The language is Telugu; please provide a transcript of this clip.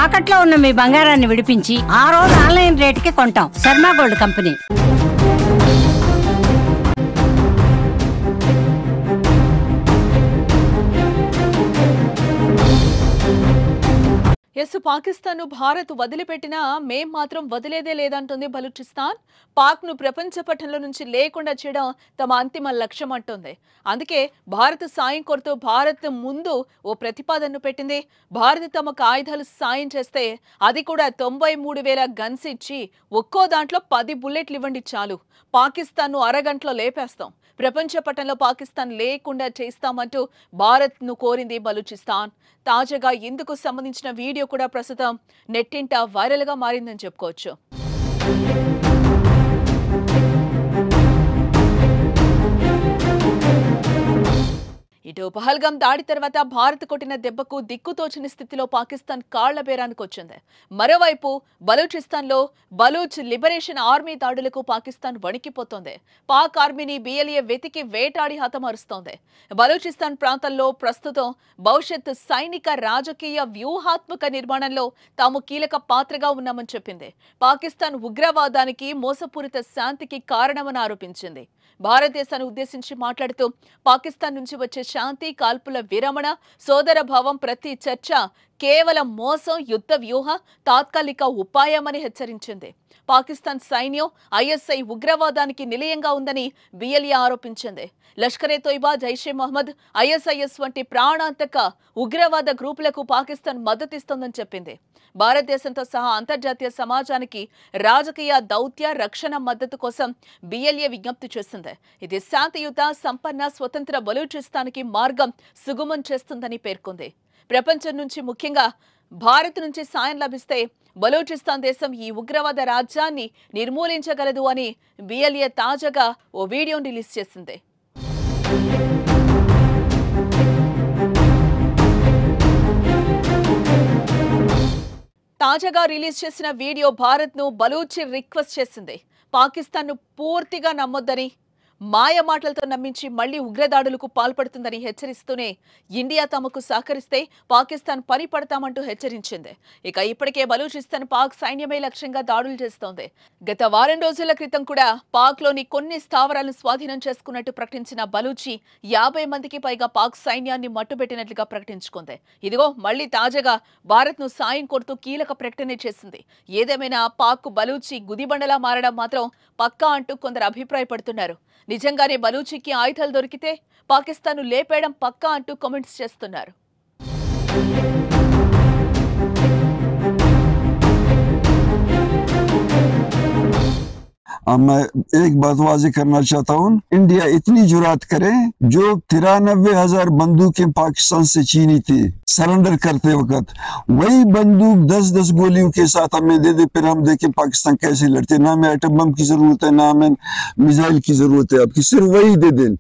తాకట్లో ఉన్న మీ బంగారాన్ని విడిపించి ఆ రోజు ఆన్లైన్ రేటుకి కొంటాం. Sharma gold company. Yes Pakistan Bharat వదిలిపెట్టినా మేం మాత్రం వదిలేదే లేదంటుంది బలూచిస్తాన్. పాక్ ను ప్రపంచ పటంలో నుంచి లేకుండా చేయడం తమ అంతిమ లక్ష్యం అంటుంది. అందుకే భారత్ సాయం కోరుతూ భారత్ ముందు ఓ ప్రతిపాదనను పెట్టింది. భారత్ తమకు ఆయుధాలు సాయం చేస్తే అది కూడా 93,000 గన్స్ ఇచ్చి ఒక్కో దాంట్లో 10 బుల్లెట్లు ఇవ్వండి చాలు, పాకిస్తాన్ ను అరగంటలో లేపేస్తాం, ప్రపంచ పటంలో పాకిస్తాన్ లేకుండా చేస్తామంటూ భారత్ ను కోరింది బలూచిస్తాన్. తాజాగా ఇందుకు సంబంధించిన వీడియో కూడా ప్రస్తుతం నెట్టింట వైరల్ గా మారిందని చెప్పుకోవచ్చు. ఇటు పహల్గాం దాడి తర్వాత భారత్ కొట్టిన దెబ్బకు దిక్కుతోచని స్థితిలో పాకిస్తాన్ కాళ్ల బేరానికి వచ్చింది. మరోవైపు బలూచిస్తాన్లో బలూచ్ లిబరేషన్ ఆర్మీ దాడులకు పాకిస్తాన్ వణికిపోతోంది. పాక్ ఆర్మీని బిఎల్ఏ వెతికి వేటాడి హతమారుస్తోంది. బలూచిస్తాన్ ప్రాంతంలో ప్రస్తుతం భవిష్యత్ సైనిక రాజకీయ వ్యూహాత్మక నిర్మాణంలో తాము కీలక పాత్రగా ఉన్నామని చెప్పింది. పాకిస్తాన్ ఉగ్రవాదానికి మోసపూరిత శాంతికి కారణమని ఆరోపించింది. భారతదేశాన్ని ఉద్దేశించి మాట్లాడుతూ పాకిస్తాన్ నుంచి వచ్చే శాంతి, కాల్పుల విరమణ, సోదర భావం ప్రతి చర్చ కేవలం మోసం, యుద్ధ వ్యూహ, తాత్కాలిక ఉపాయమని హెచ్చరించింది. పాకిస్తాన్ సైన్యం ఐఎస్ఐ ఉగ్రవాదానికి నిలయంగా ఉందని బిఎల్ఏ ఆరోపించింది. లష్కరే తోయిబా, జైషే మహమ్మద్, ఐఎస్ఐఎస్ వంటి ప్రాణాంతక ఉగ్రవాద గ్రూపులకు పాకిస్తాన్ మద్దతిస్తోందని చెప్పింది. భారతదేశంతో సహా అంతర్జాతీయ సమాజానికి రాజకీయ, దౌత్య, రక్షణ మద్దతు కోసం బిఎల్ఏ విజ్ఞప్తి చేసింది. ఇది శాంతియుత, సంపన్న, స్వతంత్ర బలూచిస్తాన్కి మార్గం సుగమం చేస్తుందని పేర్కొంది. ప్రపంచం నుంచి, ముఖ్యంగా భారత్ నుంచి సాయం లభిస్తే బలూచిస్తాన్ దేశం ఈ ఉగ్రవాద రాజ్యాన్ని నిర్మూలించగలదు అని బిఎల్ఏ తాజాగా ఓ వీడియోను రిలీజ్ చేసింది. తాజాగా రిలీజ్ చేసిన వీడియో భారత్ ను బలూచి రిక్వెస్ట్ చేసింది. పాకిస్తాన్ ను పూర్తిగా నమ్మొద్దని, మాయ మాటలతో నమ్మించి మళ్లీ ఉగ్రదాడులకు పాల్పడుతుందని హెచ్చరిస్తూనే ఇండియా తమకు సహకరిస్తే పాకిస్తాన్ పని పడతామంటూ హెచ్చరించింది. ఇక ఇప్పటికే బలూచిస్తాన్ పాక్ సైన్యమే లక్ష్యంగా దాడులు చేస్తోంది. గత వారం రోజుల క్రితం కూడా పాక్ లోని కొన్ని స్థావరాలను స్వాధీనం చేసుకున్నట్టు ప్రకటించిన బలూచి 50 మందికి పైగా పాక్ సైన్యాన్ని మట్టుబెట్టినట్లుగా ప్రకటించుకుంది. ఇదిగో మళ్లీ తాజాగా భారత్ ను సాయం కోరుతూ కీలక ప్రకటన చేసింది. ఏదేమైనా పాక్ బలూచి గుదిబండలా మారడం మాత్రం పక్కా అంటూ కొందరు అభిప్రాయపడుతున్నారు. నిజంగానే బలూచికి ఆయుధాలు దొరికితే పాకిస్తాన్ లేపేయడం పక్కా అంటూ కామెంట్స్ చేస్తున్నారు. मैं एक बात वाज़ेह करना चाहता हूँ, इंडिया इतनी जुरात करे, जो 93,000 बंदूकें पाकिस्तान से छीनी थी सरेंडर करते वक्त, वही बंदूक 10-10 गोलियों के साथ हमें दे दे, फिर हम देखें पाकिस्तान कैसे लड़ते। ना हमें एटम बम की जरूरत है, ना हमें मिसाइल की जरूरत है, आपकी सिर्फ वही दे दें।